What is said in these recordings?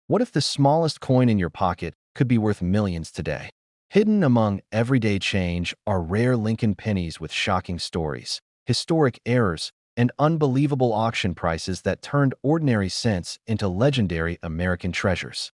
What if the smallest coin in your pocket could be worth millions today? Hidden among everyday change are rare Lincoln pennies with shocking stories, historic errors, and unbelievable auction prices that turned ordinary cents into legendary American treasures.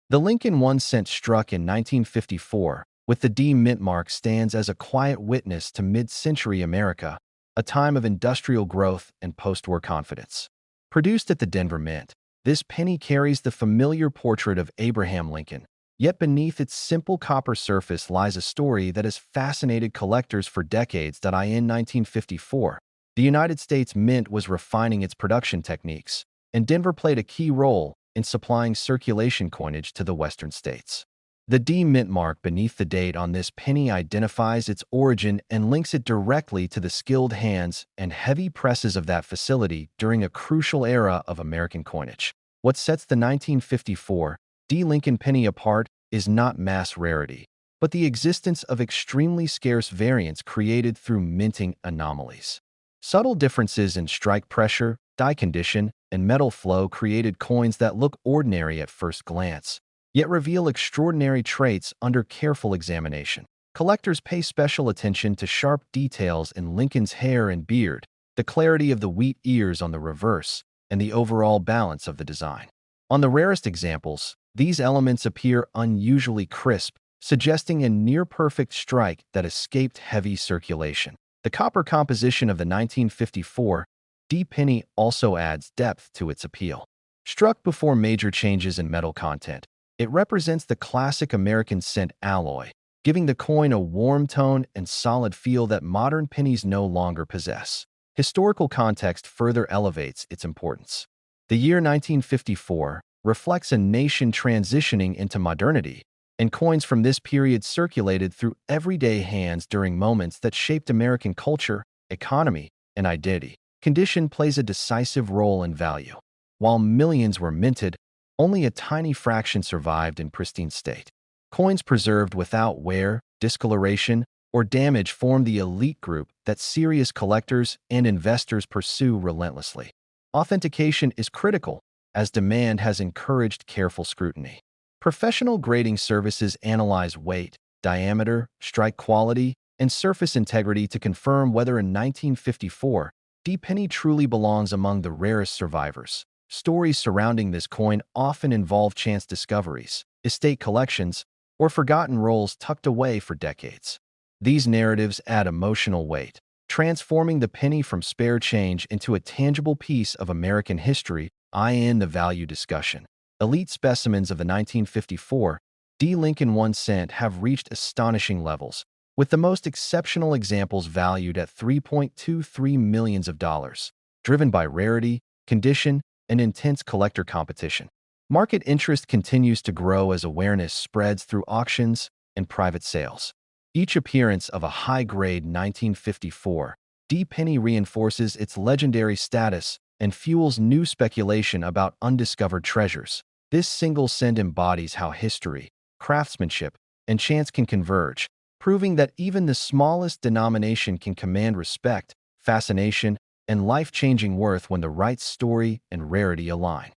The Lincoln 1 cent struck in 1954 with the D mint mark stands as a quiet witness to mid-century America, a time of industrial growth and post-war confidence. Produced at the Denver Mint, this penny carries the familiar portrait of Abraham Lincoln, yet beneath its simple copper surface lies a story that has fascinated collectors for decades. In 1954, the United States Mint was refining its production techniques, and Denver played a key role in supplying circulation coinage to the western states. The D mint mark beneath the date on this penny identifies its origin and links it directly to the skilled hands and heavy presses of that facility during a crucial era of American coinage. What sets the 1954 D Lincoln penny apart is not mass rarity, but the existence of extremely scarce variants created through minting anomalies. Subtle differences in strike pressure, die condition, and metal flow created coins that look ordinary at first glance, yet reveal extraordinary traits under careful examination. Collectors pay special attention to sharp details in Lincoln's hair and beard, the clarity of the wheat ears on the reverse, and the overall balance of the design. On the rarest examples, these elements appear unusually crisp, suggesting a near-perfect strike that escaped heavy circulation. The copper composition of the 1954 D penny also adds depth to its appeal. Struck before major changes in metal content, it represents the classic American cent alloy, giving the coin a warm tone and solid feel that modern pennies no longer possess. Historical context further elevates its importance. The year 1954 reflects a nation transitioning into modernity, and coins from this period circulated through everyday hands during moments that shaped American culture, economy, and identity. Condition plays a decisive role in value. While millions were minted, only a tiny fraction survived in pristine state. Coins preserved without wear, discoloration, or damage form the elite group that serious collectors and investors pursue relentlessly. Authentication is critical, as demand has encouraged careful scrutiny. Professional grading services analyze weight, diameter, strike quality, and surface integrity to confirm whether a 1954 D penny truly belongs among the rarest survivors. Stories surrounding this coin often involve chance discoveries, estate collections, or forgotten rolls tucked away for decades. These narratives add emotional weight, transforming the penny from spare change into a tangible piece of American history. In the value discussion, elite specimens of the 1954 D Lincoln 1 cent have reached astonishing levels, with the most exceptional examples valued at $3.23 million, driven by rarity, condition, and intense collector competition. Market interest continues to grow as awareness spreads through auctions and private sales. Each appearance of a high-grade 1954 D penny reinforces its legendary status and fuels new speculation about undiscovered treasures. This single cent embodies how history, craftsmanship, and chance can converge, proving that even the smallest denomination can command respect, fascination, and life-changing worth when the right story and rarity align.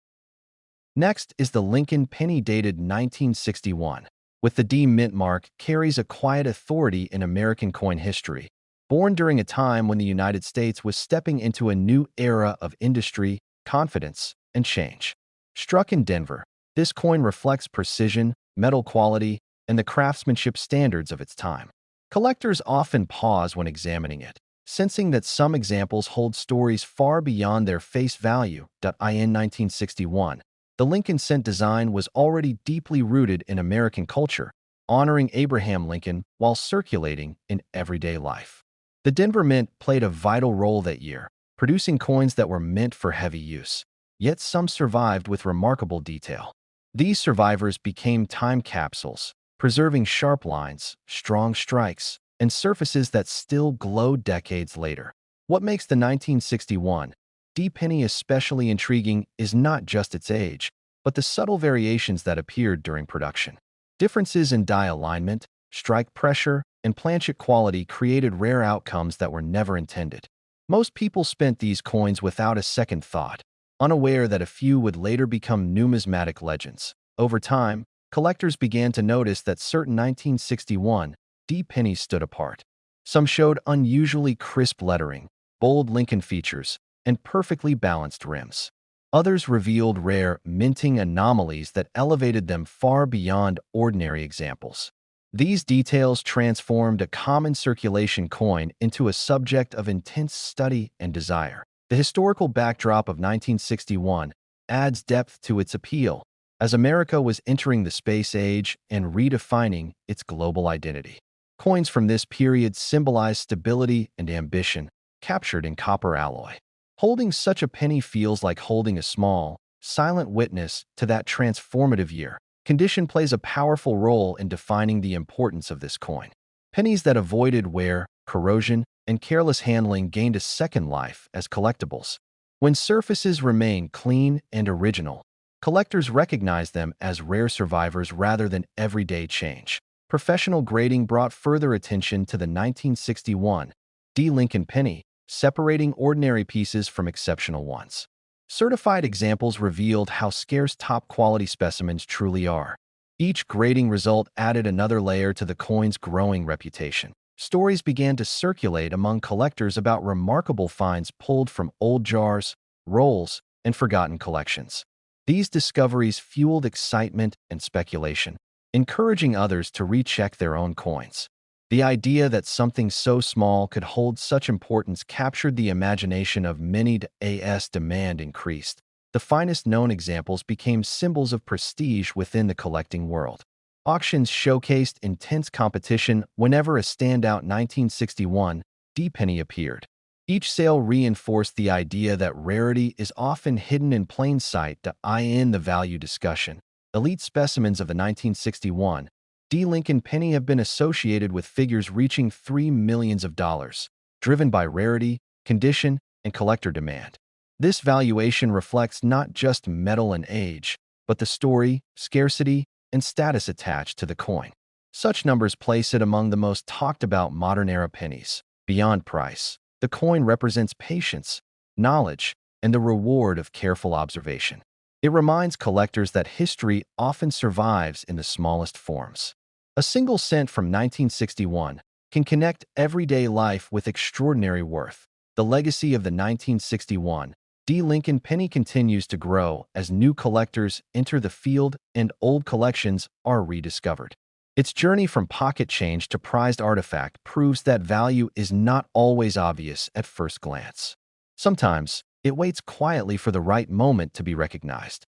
Next is the Lincoln penny dated 1961, with the D mint mark carries a quiet authority in American coin history. Born during a time when the United States was stepping into a new era of industry, confidence, and change. Struck in Denver, this coin reflects precision, metal quality, and the craftsmanship standards of its time. Collectors often pause when examining it, sensing that some examples hold stories far beyond their face value. In 1961, the Lincoln cent design was already deeply rooted in American culture, honoring Abraham Lincoln while circulating in everyday life. The Denver Mint played a vital role that year, producing coins that were meant for heavy use, yet some survived with remarkable detail. These survivors became time capsules, preserving sharp lines, strong strikes, and surfaces that still glow decades later. What makes the 1961 D penny especially intriguing is not just its age, but the subtle variations that appeared during production. Differences in die alignment, strike pressure, and planchet quality created rare outcomes that were never intended. Most people spent these coins without a second thought, unaware that a few would later become numismatic legends. Over time, collectors began to notice that certain 1961 D pennies stood apart. Some showed unusually crisp lettering, bold Lincoln features, and perfectly balanced rims. Others revealed rare, minting anomalies that elevated them far beyond ordinary examples. These details transformed a common circulation coin into a subject of intense study and desire. The historical backdrop of 1961 adds depth to its appeal, as America was entering the space age and redefining its global identity. Coins from this period symbolize stability and ambition, captured in copper alloy. Holding such a penny feels like holding a small, silent witness to that transformative year. Condition plays a powerful role in defining the importance of this coin. Pennies that avoided wear, corrosion, and careless handling gained a second life as collectibles. When surfaces remain clean and original, collectors recognize them as rare survivors rather than everyday change. Professional grading brought further attention to the 1961 D. Lincoln penny, separating ordinary pieces from exceptional ones. Certified examples revealed how scarce top-quality specimens truly are. Each grading result added another layer to the coin's growing reputation. Stories began to circulate among collectors about remarkable finds pulled from old jars, rolls, and forgotten collections. These discoveries fueled excitement and speculation, encouraging others to recheck their own coins. The idea that something so small could hold such importance captured the imagination of many. As demand increased, the finest known examples became symbols of prestige within the collecting world. Auctions showcased intense competition whenever a standout 1961 D penny appeared. Each sale reinforced the idea that rarity is often hidden in plain sight. In the value discussion, elite specimens of the 1961 D. Lincoln penny have been associated with figures reaching $3 million, driven by rarity, condition, and collector demand. This valuation reflects not just metal and age, but the story, scarcity, and status attached to the coin. Such numbers place it among the most talked-about modern-era pennies. Beyond price, the coin represents patience, knowledge, and the reward of careful observation. It reminds collectors that history often survives in the smallest forms. A single cent from 1961 can connect everyday life with extraordinary worth. The legacy of the 1961 D. Lincoln penny continues to grow as new collectors enter the field and old collections are rediscovered. Its journey from pocket change to prized artifact proves that value is not always obvious at first glance. Sometimes, it waits quietly for the right moment to be recognized.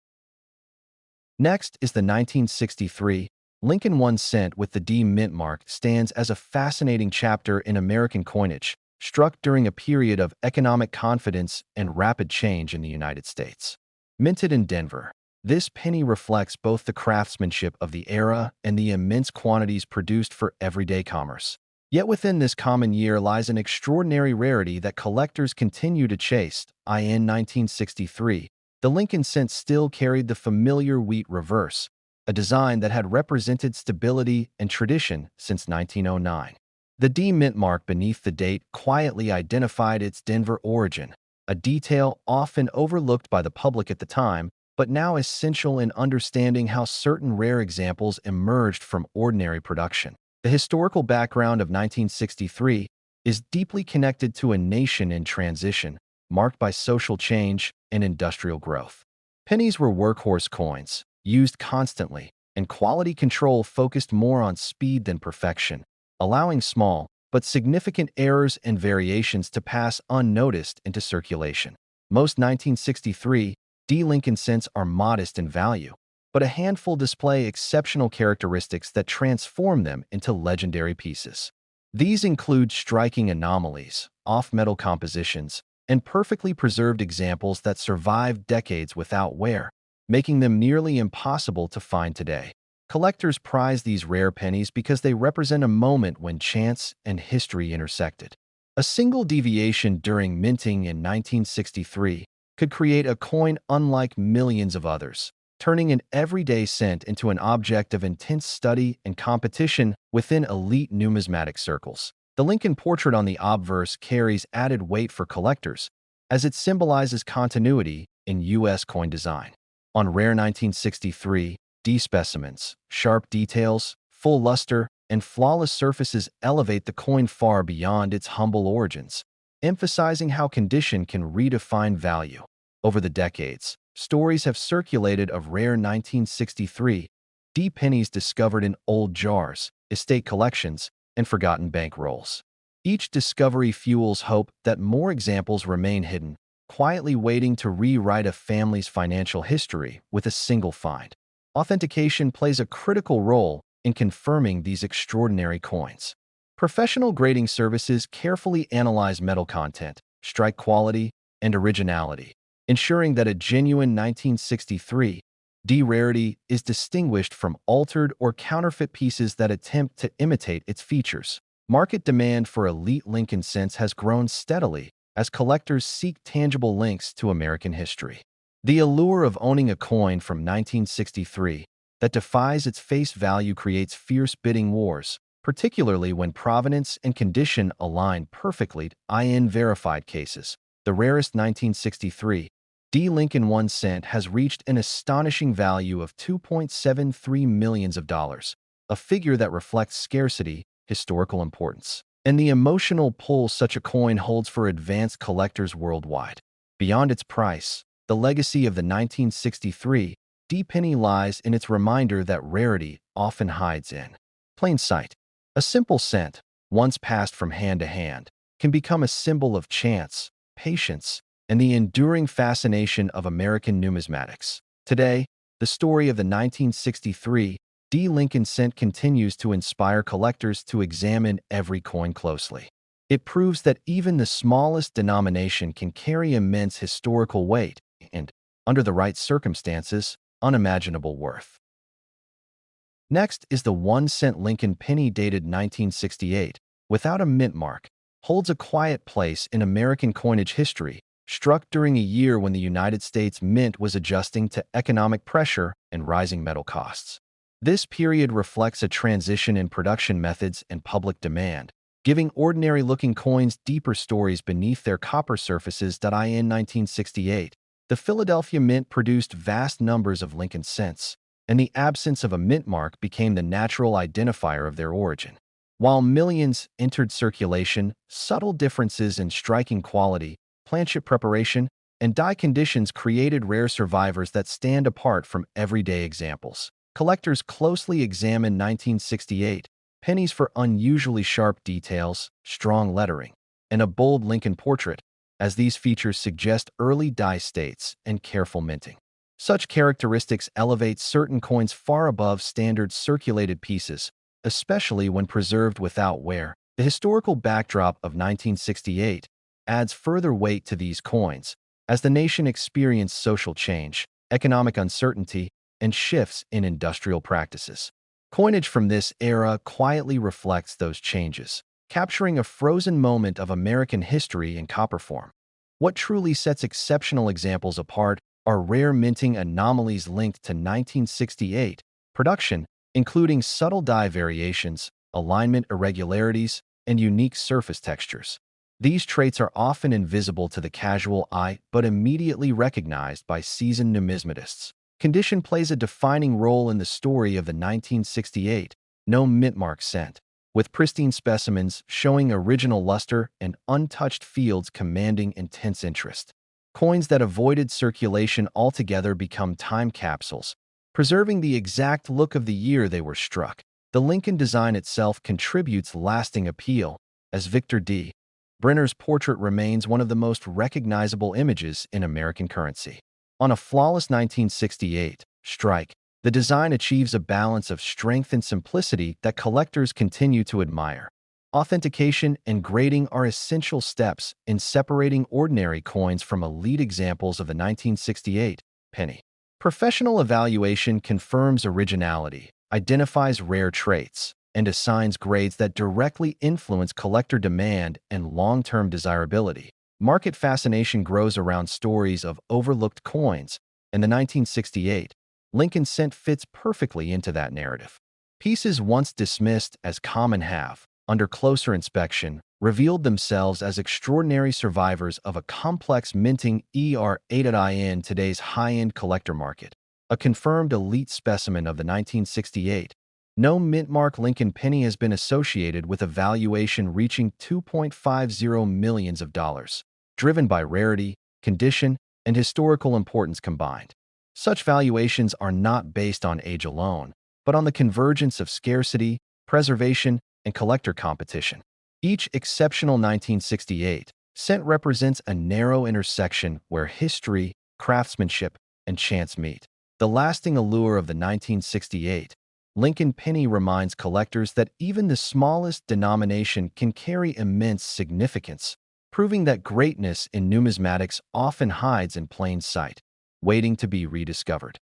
Next is the 1963 Lincoln 1 cent with the D mint mark stands as a fascinating chapter in American coinage, struck during a period of economic confidence and rapid change in the United States. Minted in Denver, this penny reflects both the craftsmanship of the era and the immense quantities produced for everyday commerce. Yet within this common year lies an extraordinary rarity that collectors continue to chase. In 1963, the Lincoln cent still carried the familiar wheat reverse, a design that had represented stability and tradition since 1909. The D mint mark beneath the date quietly identified its Denver origin, a detail often overlooked by the public at the time, but now essential in understanding how certain rare examples emerged from ordinary production. The historical background of 1963 is deeply connected to a nation in transition, marked by social change and industrial growth. Pennies were workhorse coins, used constantly, and quality control focused more on speed than perfection, allowing small but significant errors and variations to pass unnoticed into circulation. Most 1963 D. Lincoln cents are modest in value, but a handful display exceptional characteristics that transform them into legendary pieces. These include striking anomalies, off-metal compositions, and perfectly preserved examples that survived decades without wear, making them nearly impossible to find today. Collectors prize these rare pennies because they represent a moment when chance and history intersected. A single deviation during minting in 1963 could create a coin unlike millions of others, turning an everyday cent into an object of intense study and competition within elite numismatic circles. The Lincoln portrait on the obverse carries added weight for collectors, as it symbolizes continuity in U.S. coin design. On rare 1963 D specimens, sharp details, full luster, and flawless surfaces elevate the coin far beyond its humble origins, emphasizing how condition can redefine value. Over the decades, stories have circulated of rare 1963 D pennies discovered in old jars, estate collections, and forgotten bank rolls. Each discovery fuels hope that more examples remain hidden, quietly waiting to rewrite a family's financial history with a single find. Authentication plays a critical role in confirming these extraordinary coins. Professional grading services carefully analyze metal content, strike quality, and originality, ensuring that a genuine 1963 D rarity is distinguished from altered or counterfeit pieces that attempt to imitate its features. Market demand for elite Lincoln cents has grown steadily as collectors seek tangible links to American history. The allure of owning a coin from 1963 that defies its face value creates fierce bidding wars, particularly when provenance and condition align perfectly in verified cases. The rarest 1963 D Lincoln 1 cent has reached an astonishing value of $2.73 million, a figure that reflects scarcity, historical importance, and the emotional pull such a coin holds for advanced collectors worldwide. Beyond its price, the legacy of the 1963 D penny lies in its reminder that rarity often hides in plain sight. A simple cent, once passed from hand to hand, can become a symbol of chance, patience, and the enduring fascination of American numismatics. Today, the story of the 1963 D Lincoln cent continues to inspire collectors to examine every coin closely. It proves that even the smallest denomination can carry immense historical weight and, under the right circumstances, unimaginable worth. Next is the 1-cent Lincoln penny dated 1968, without a mint mark, holds a quiet place in American coinage history, struck during a year when the United States Mint was adjusting to economic pressure and rising metal costs. This period reflects a transition in production methods and public demand, giving ordinary-looking coins deeper stories beneath their copper surfaces. In 1968, the Philadelphia Mint produced vast numbers of Lincoln cents, and the absence of a mint mark became the natural identifier of their origin. While millions entered circulation, subtle differences in striking quality, planchette preparation, and die conditions created rare survivors that stand apart from everyday examples. Collectors closely examine 1968 pennies for unusually sharp details, strong lettering, and a bold Lincoln portrait, as these features suggest early die states and careful minting. Such characteristics elevate certain coins far above standard circulated pieces, especially when preserved without wear. The historical backdrop of 1968 adds further weight to these coins, as the nation experienced social change, economic uncertainty, and shifts in industrial practices. Coinage from this era quietly reflects those changes, capturing a frozen moment of American history in copper form. What truly sets exceptional examples apart are rare minting anomalies linked to 1968 production, including subtle die variations, alignment irregularities, and unique surface textures. These traits are often invisible to the casual eye but immediately recognized by seasoned numismatists. Condition plays a defining role in the story of the 1968 no mint mark cent, with pristine specimens showing original luster and untouched fields commanding intense interest. Coins that avoided circulation altogether become time capsules, preserving the exact look of the year they were struck. The Lincoln design itself contributes lasting appeal, as Victor D. Brenner's portrait remains one of the most recognizable images in American currency. On a flawless 1968 strike, the design achieves a balance of strength and simplicity that collectors continue to admire. Authentication and grading are essential steps in separating ordinary coins from elite examples of the 1968 penny. Professional evaluation confirms originality, identifies rare traits, and assigns grades that directly influence collector demand and long-term desirability. Market fascination grows around stories of overlooked coins, and the 1968 Lincoln cent fits perfectly into that narrative. Pieces once dismissed as common have, under closer inspection, revealed themselves as extraordinary survivors of a complex minting era in today's high-end collector market. A confirmed elite specimen of the 1968 no mint mark Lincoln penny has been associated with a valuation reaching $2.50 million, driven by rarity, condition, and historical importance combined. Such valuations are not based on age alone, but on the convergence of scarcity, preservation, and collector competition. Each exceptional 1968 cent represents a narrow intersection where history, craftsmanship, and chance meet. The lasting allure of the 1968 Lincoln penny reminds collectors that even the smallest denomination can carry immense significance, proving that greatness in numismatics often hides in plain sight, waiting to be rediscovered.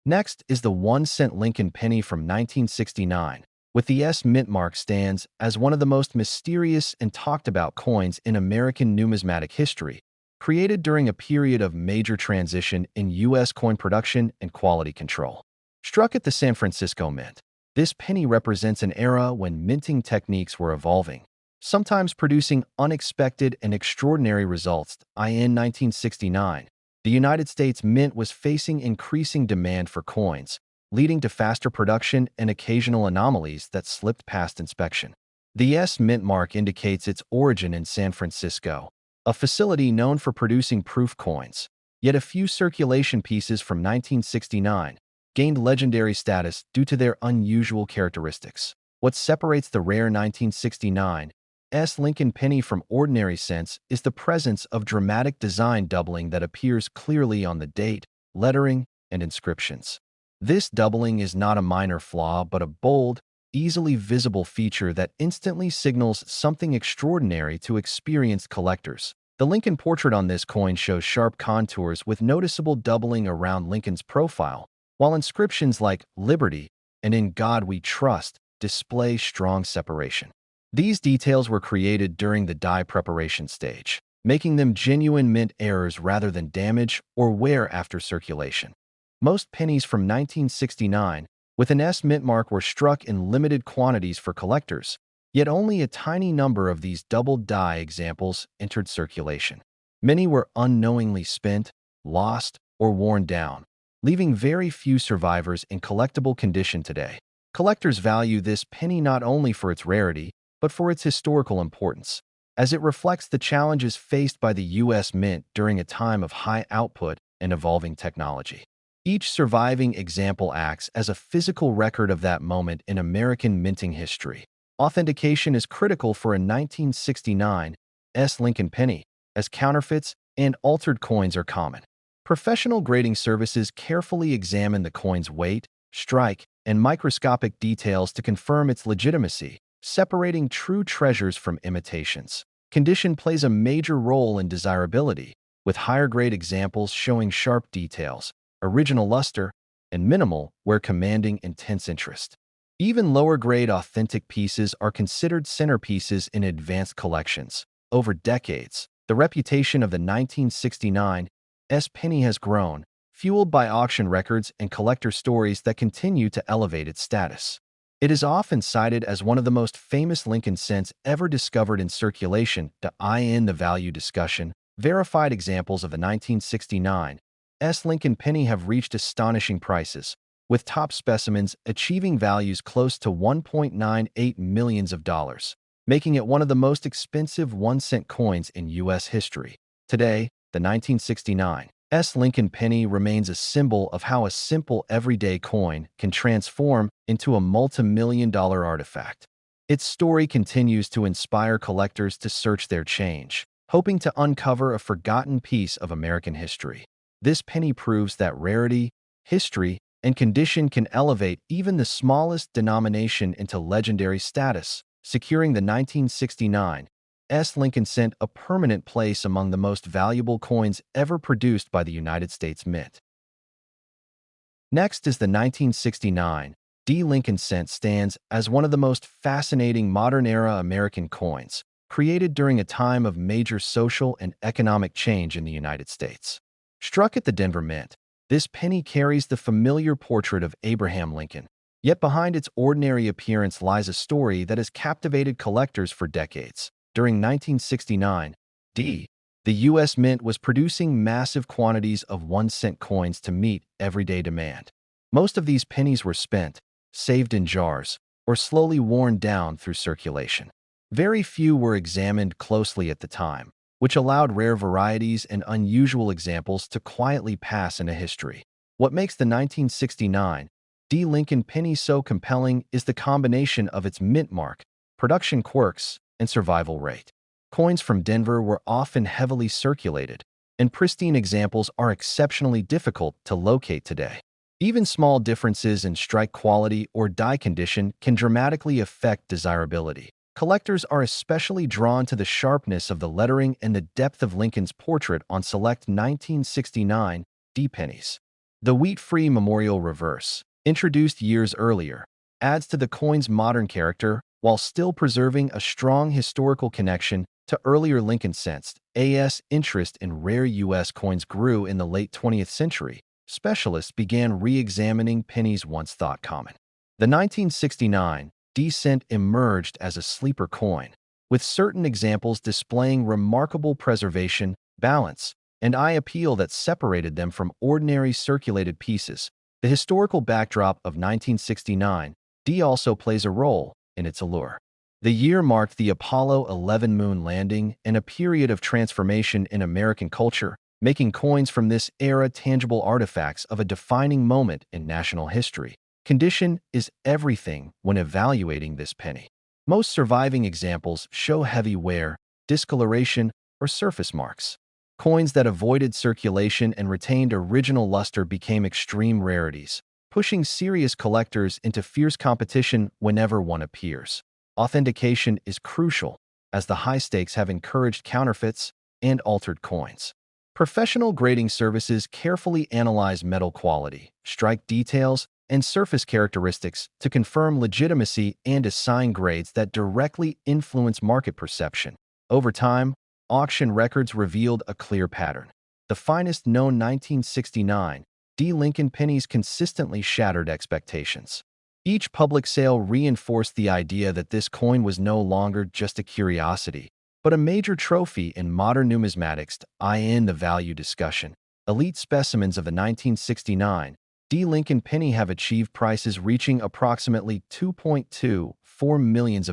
Next is the 1-cent Lincoln penny from 1969, with the S mint mark stands as one of the most mysterious and talked about coins in American numismatic history, created during a period of major transition in U.S. coin production and quality control. Struck at the San Francisco Mint, this penny represents an era when minting techniques were evolving, sometimes producing unexpected and extraordinary results. In 1969, the United States Mint was facing increasing demand for coins, leading to faster production and occasional anomalies that slipped past inspection. The S mint mark indicates its origin in San Francisco, a facility known for producing proof coins. Yet a few circulation pieces from 1969 gained legendary status due to their unusual characteristics. What separates the rare 1969 S Lincoln penny from ordinary cents is the presence of dramatic design doubling that appears clearly on the date, lettering, and inscriptions. This doubling is not a minor flaw but a bold, easily visible feature that instantly signals something extraordinary to experienced collectors. The Lincoln portrait on this coin shows sharp contours with noticeable doubling around Lincoln's profile, while inscriptions like Liberty and In God We Trust display strong separation. These details were created during the die preparation stage, making them genuine mint errors rather than damage or wear after circulation. Most pennies from 1969 with an S mint mark were struck in limited quantities for collectors, yet only a tiny number of these doubled die examples entered circulation. Many were unknowingly spent, lost, or worn down, leaving very few survivors in collectible condition today. Collectors value this penny not only for its rarity, but for its historical importance, as it reflects the challenges faced by the U.S. Mint during a time of high output and evolving technology. Each surviving example acts as a physical record of that moment in American minting history. Authentication is critical for a 1969 S Lincoln penny, as counterfeits and altered coins are common. Professional grading services carefully examine the coin's weight, strike, and microscopic details to confirm its legitimacy, separating true treasures from imitations. Condition plays a major role in desirability, with higher-grade examples showing sharp details, original luster, and minimal where commanding intense interest. Even lower-grade authentic pieces are considered centerpieces in advanced collections. Over decades, the reputation of the 1969 S penny has grown, fueled by auction records and collector stories that continue to elevate its status. It is often cited as one of the most famous Lincoln cents ever discovered in circulation. In the value discussion, verified examples of the 1969 S Lincoln penny have reached astonishing prices, with top specimens achieving values close to $1.98 million, making it one of the most expensive 1-cent coins in U.S. history. Today, the 1969 S Lincoln penny remains a symbol of how a simple everyday coin can transform into a multi-million-dollar artifact. Its story continues to inspire collectors to search their change, hoping to uncover a forgotten piece of American history. This penny proves that rarity, history, and condition can elevate even the smallest denomination into legendary status, securing the 1969 S Lincoln cent a permanent place among the most valuable coins ever produced by the United States Mint. Next is the 1969 D Lincoln cent stands as one of the most fascinating modern-era American coins, created during a time of major social and economic change in the United States. Struck at the Denver Mint, this penny carries the familiar portrait of Abraham Lincoln, Yet behind its ordinary appearance lies a story that has captivated collectors for decades. During 1969, the U.S. Mint was producing massive quantities of 1-cent coins to meet everyday demand. Most of these pennies were spent, saved in jars, or slowly worn down through circulation. Very few were examined closely at the time, which allowed rare varieties and unusual examples to quietly pass into history. What makes the 1969 Lincoln penny so compelling is the combination of its mint mark, production quirks, and survival rate. Coins from Denver were often heavily circulated, and pristine examples are exceptionally difficult to locate today. Even small differences in strike quality or die condition can dramatically affect desirability. Collectors are especially drawn to the sharpness of the lettering and the depth of Lincoln's portrait on select 1969 pennies. The wheat-free memorial reverse, introduced years earlier, adds to the coin's modern character while still preserving a strong historical connection to earlier Lincoln cents. As interest in rare U.S. coins grew in the late 20th century, specialists began re-examining pennies once thought common. The 1969 cent emerged as a sleeper coin, with certain examples displaying remarkable preservation, balance, and eye appeal that separated them from ordinary circulated pieces. The historical backdrop of 1969 also plays a role in its allure. The year marked the Apollo 11 moon landing and a period of transformation in American culture, making coins from this era tangible artifacts of a defining moment in national history. Condition is everything when evaluating this penny. Most surviving examples show heavy wear, discoloration, or surface marks. Coins that avoided circulation and retained original luster became extreme rarities, pushing serious collectors into fierce competition whenever one appears. Authentication is crucial, as the high stakes have encouraged counterfeits and altered coins. Professional grading services carefully analyze metal quality, strike details, and surface characteristics to confirm legitimacy and assign grades that directly influence market perception. Over time, auction records revealed a clear pattern. The finest known 1969 Lincoln pennies consistently shattered expectations. Each public sale reinforced the idea that this coin was no longer just a curiosity, but a major trophy in modern numismatics. In the value discussion, elite specimens of the 1969 Lincoln penny have achieved prices reaching approximately $2.24 million,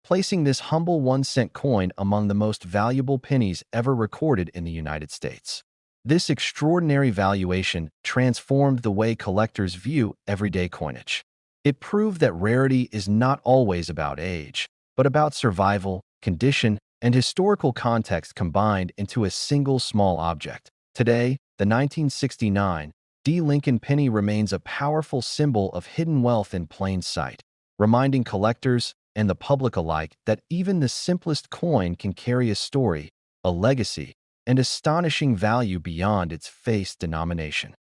placing this humble 1-cent coin among the most valuable pennies ever recorded in the United States. This extraordinary valuation transformed the way collectors view everyday coinage. It proved that rarity is not always about age, but about survival, condition, and historical context combined into a single small object. Today, the 1969 Lincoln penny remains a powerful symbol of hidden wealth in plain sight, reminding collectors and the public alike that even the simplest coin can carry a story, a legacy, and astonishing value beyond its face denomination.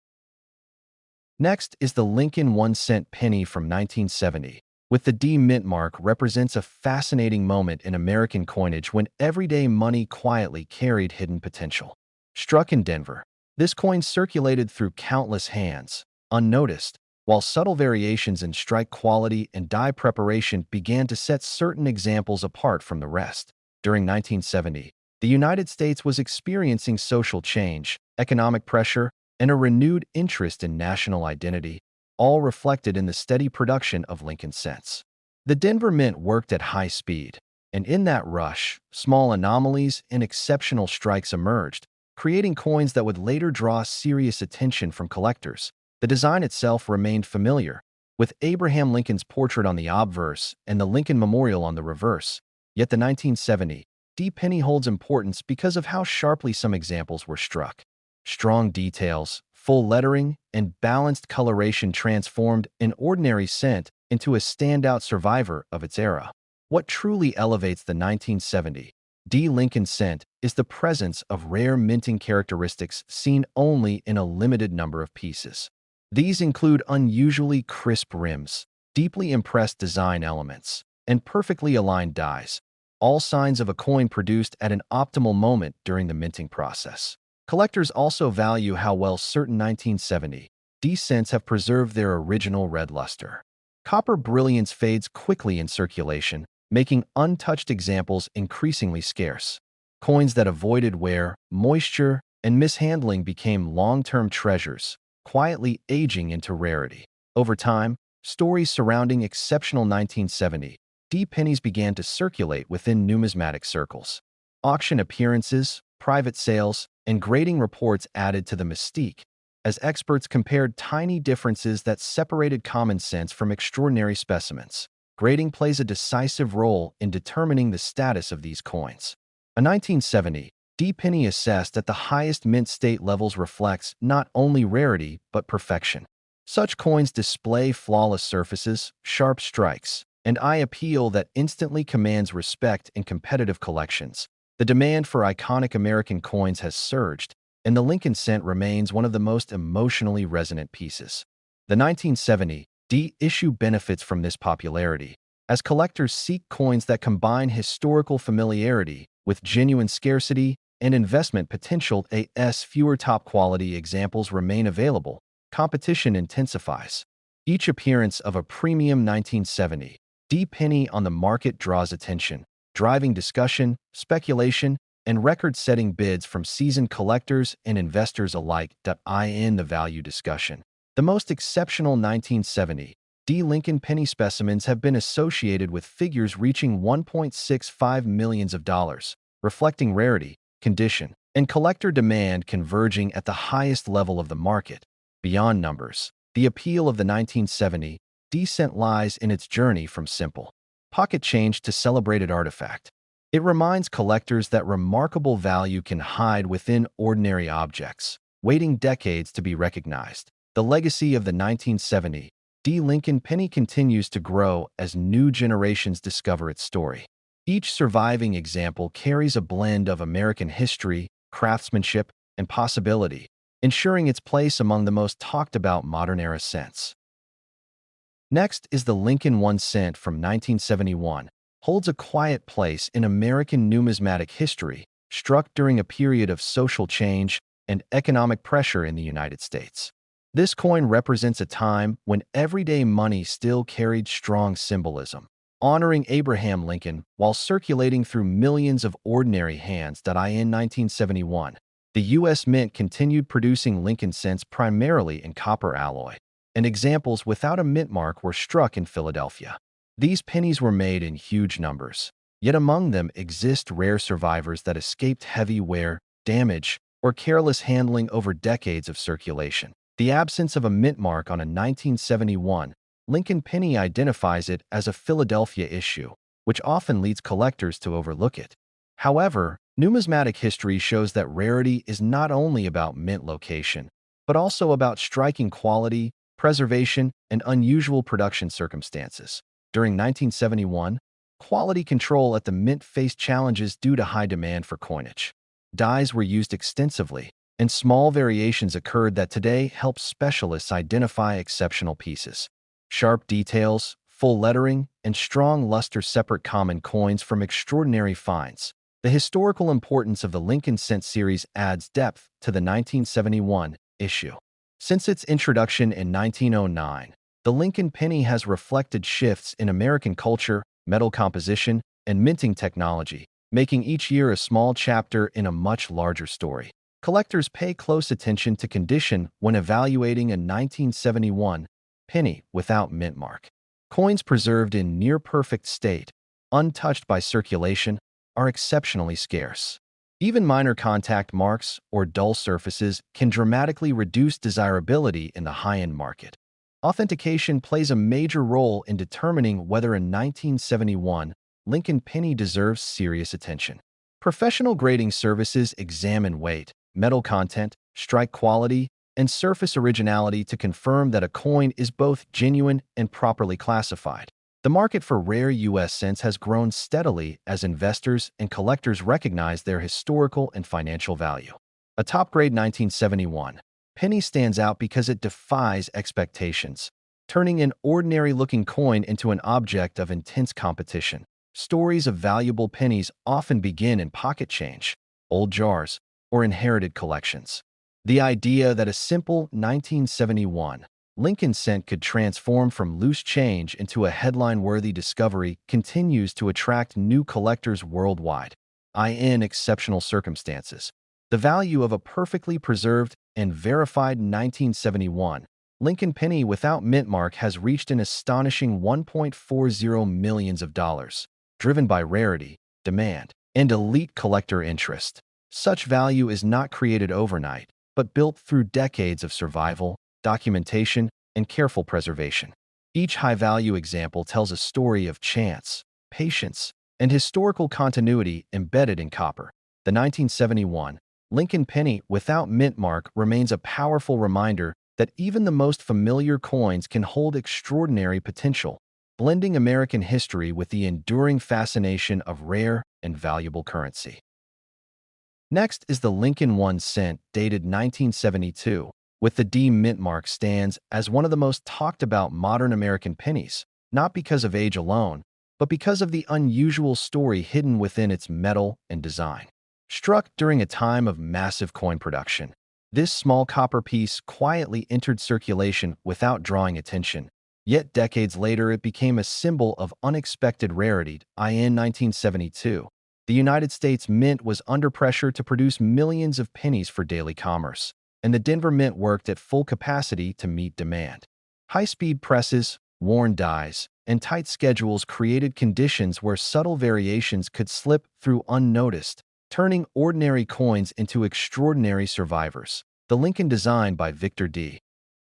Next is the Lincoln 1-cent penny from 1970. With the D mint mark represents a fascinating moment in American coinage when everyday money quietly carried hidden potential. Struck in Denver, this coin circulated through countless hands, unnoticed, while subtle variations in strike quality and die preparation began to set certain examples apart from the rest. During 1970, the United States was experiencing social change, economic pressure, and a renewed interest in national identity, all reflected in the steady production of Lincoln cents. The Denver Mint worked at high speed, and in that rush, small anomalies and exceptional strikes emerged, creating coins that would later draw serious attention from collectors. The design itself remained familiar, with Abraham Lincoln's portrait on the obverse and the Lincoln Memorial on the reverse. Yet the 1970 penny holds importance because of how sharply some examples were struck. Strong details, full lettering, and balanced coloration transformed an ordinary cent into a standout survivor of its era. What truly elevates the 1970 Lincoln cent is the presence of rare minting characteristics seen only in a limited number of pieces. These include unusually crisp rims, deeply impressed design elements, and perfectly aligned dies, all signs of a coin produced at an optimal moment during the minting process. Collectors also value how well certain 1970 cents have preserved their original red luster. Copper brilliance fades quickly in circulation, making untouched examples increasingly scarce. Coins that avoided wear, moisture, and mishandling became long-term treasures, quietly aging into rarity. Over time, stories surrounding exceptional 1970 pennies began to circulate within numismatic circles. Auction appearances, private sales, and grading reports added to the mystique, as experts compared tiny differences that separated common sense from extraordinary specimens. Grading plays a decisive role in determining the status of these coins. A 1970 penny assessed at the highest mint state levels reflects not only rarity but perfection. Such coins display flawless surfaces, sharp strikes, and eye appeal that instantly commands respect in competitive collections. The demand for iconic American coins has surged, and the Lincoln cent remains one of the most emotionally resonant pieces. The 1970 issue benefits from this popularity, as collectors seek coins that combine historical familiarity with genuine scarcity and investment potential. As fewer top-quality examples remain available, competition intensifies. Each appearance of a premium 1970 penny on the market draws attention, driving discussion, speculation, and record-setting bids from seasoned collectors and investors alike. In the value discussion, the most exceptional 1970 Lincoln penny specimens have been associated with figures reaching $1.65 million, reflecting rarity, condition, and collector demand converging at the highest level of the market. Beyond numbers, the appeal of the 1970 cent lies in its journey from simple pocket change to celebrated artifact. It reminds collectors that remarkable value can hide within ordinary objects, waiting decades to be recognized. The legacy of the 1970 Lincoln penny continues to grow as new generations discover its story. Each surviving example carries a blend of American history, craftsmanship, and possibility, ensuring its place among the most talked-about modern-era cents. Next is the Lincoln 1 cent from 1971, holds a quiet place in American numismatic history, struck during a period of social change and economic pressure in the United States. This coin represents a time when everyday money still carried strong symbolism, honoring Abraham Lincoln while circulating through millions of ordinary hands. In 1971, the U.S. Mint continued producing Lincoln cents primarily in copper alloy, and examples without a mint mark were struck in Philadelphia. These pennies were made in huge numbers, yet among them exist rare survivors that escaped heavy wear, damage, or careless handling over decades of circulation. The absence of a mint mark on a 1971 Lincoln penny identifies it as a Philadelphia issue, which often leads collectors to overlook it. However, numismatic history shows that rarity is not only about mint location, but also about striking quality, preservation, and unusual production circumstances. During 1971, quality control at the mint faced challenges due to high demand for coinage. Dyes were used extensively, and small variations occurred that today help specialists identify exceptional pieces. Sharp details, full lettering, and strong luster separate common coins from extraordinary finds. The historical importance of the Lincoln cent series adds depth to the 1971 issue. Since its introduction in 1909, the Lincoln penny has reflected shifts in American culture, metal composition, and minting technology, making each year a small chapter in a much larger story. Collectors pay close attention to condition when evaluating a 1971 penny without mint mark. Coins preserved in near-perfect state, untouched by circulation, are exceptionally scarce. Even minor contact marks or dull surfaces can dramatically reduce desirability in the high-end market. Authentication plays a major role in determining whether a 1971 Lincoln penny deserves serious attention. Professional grading services examine weight, metal content, strike quality, and surface originality to confirm that a coin is both genuine and properly classified. The market for rare U.S. cents has grown steadily as investors and collectors recognize their historical and financial value. A top-grade 1971 penny stands out because it defies expectations, turning an ordinary-looking coin into an object of intense competition. Stories of valuable pennies often begin in pocket change, old jars, or inherited collections. The idea that a simple 1971 Lincoln cent could transform from loose change into a headline-worthy discovery continues to attract new collectors worldwide. In exceptional circumstances, the value of a perfectly preserved and verified 1971 Lincoln penny without mint mark has reached an astonishing $1.40 million, driven by rarity, demand, and elite collector interest. Such value is not created overnight, but built through decades of survival, documentation, and careful preservation. Each high-value example tells a story of chance, patience, and historical continuity embedded in copper. The 1971 Lincoln penny without mint mark remains a powerful reminder that even the most familiar coins can hold extraordinary potential, blending American history with the enduring fascination of rare and valuable currency. Next is the Lincoln 1 cent, dated 1972, with the D mint mark stands as one of the most talked about modern American pennies, not because of age alone, but because of the unusual story hidden within its metal and design. Struck during a time of massive coin production, this small copper piece quietly entered circulation without drawing attention, yet decades later it became a symbol of unexpected rarity. In 1972, the United States Mint was under pressure to produce millions of pennies for daily commerce, and the Denver Mint worked at full capacity to meet demand. High-speed presses, worn dies, and tight schedules created conditions where subtle variations could slip through unnoticed, turning ordinary coins into extraordinary survivors. The Lincoln design by Victor D.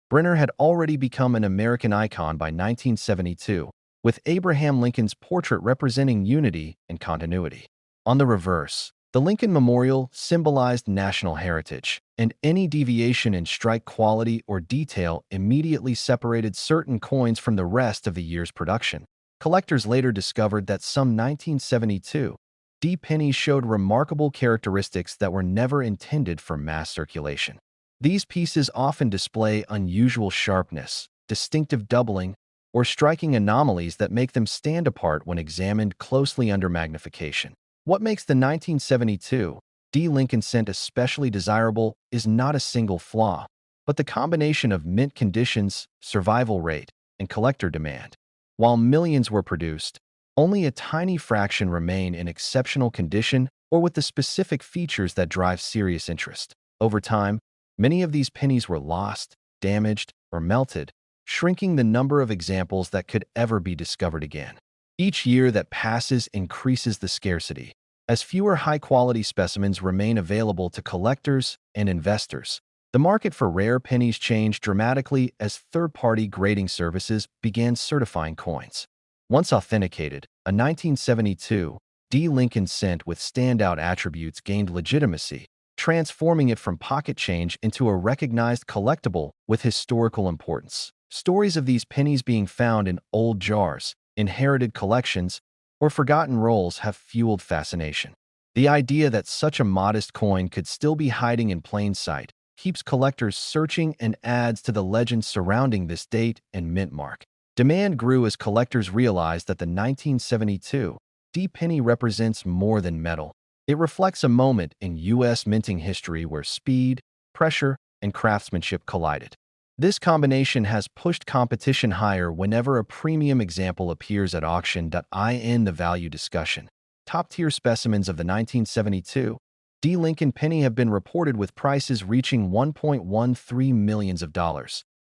Brenner had already become an American icon by 1972, with Abraham Lincoln's portrait representing unity and continuity. On the reverse, the Lincoln Memorial symbolized national heritage, and any deviation in strike quality or detail immediately separated certain coins from the rest of the year's production. Collectors later discovered that some 1972 D pennies showed remarkable characteristics that were never intended for mass circulation. These pieces often display unusual sharpness, distinctive doubling, or striking anomalies that make them stand apart when examined closely under magnification. What makes the 1972 D Lincoln cent especially desirable is not a single flaw, but the combination of mint conditions, survival rate, and collector demand. While millions were produced, only a tiny fraction remain in exceptional condition or with the specific features that drive serious interest. Over time, many of these pennies were lost, damaged, or melted, shrinking the number of examples that could ever be discovered again. Each year that passes increases the scarcity, as fewer high-quality specimens remain available to collectors and investors. The market for rare pennies changed dramatically as third-party grading services began certifying coins. Once authenticated, a 1972 D Lincoln cent with standout attributes gained legitimacy, transforming it from pocket change into a recognized collectible with historical importance. Stories of these pennies being found in old jars, inherited collections, or forgotten rolls have fueled fascination. The idea that such a modest coin could still be hiding in plain sight keeps collectors searching and adds to the legend surrounding this date and mint mark. Demand grew as collectors realized that the 1972 D penny represents more than metal. It reflects a moment in U.S. minting history where speed, pressure, and craftsmanship collided. This combination has pushed competition higher whenever a premium example appears at auction. In the value discussion, top-tier specimens of the 1972 D Lincoln penny have been reported with prices reaching $1.13 million,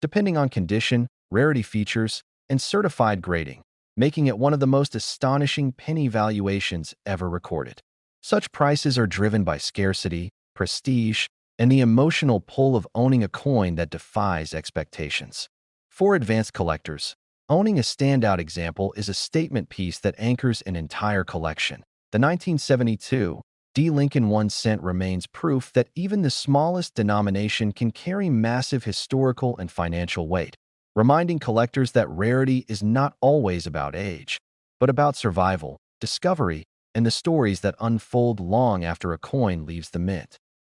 depending on condition, rarity features, and certified grading, making it one of the most astonishing penny valuations ever recorded. Such prices are driven by scarcity, prestige, and the emotional pull of owning a coin that defies expectations. For advanced collectors, owning a standout example is a statement piece that anchors an entire collection. The 1972 D Lincoln 1 cent remains proof that even the smallest denomination can carry massive historical and financial weight, reminding collectors that rarity is not always about age, but about survival, discovery, and the stories that unfold long after a coin leaves the mint.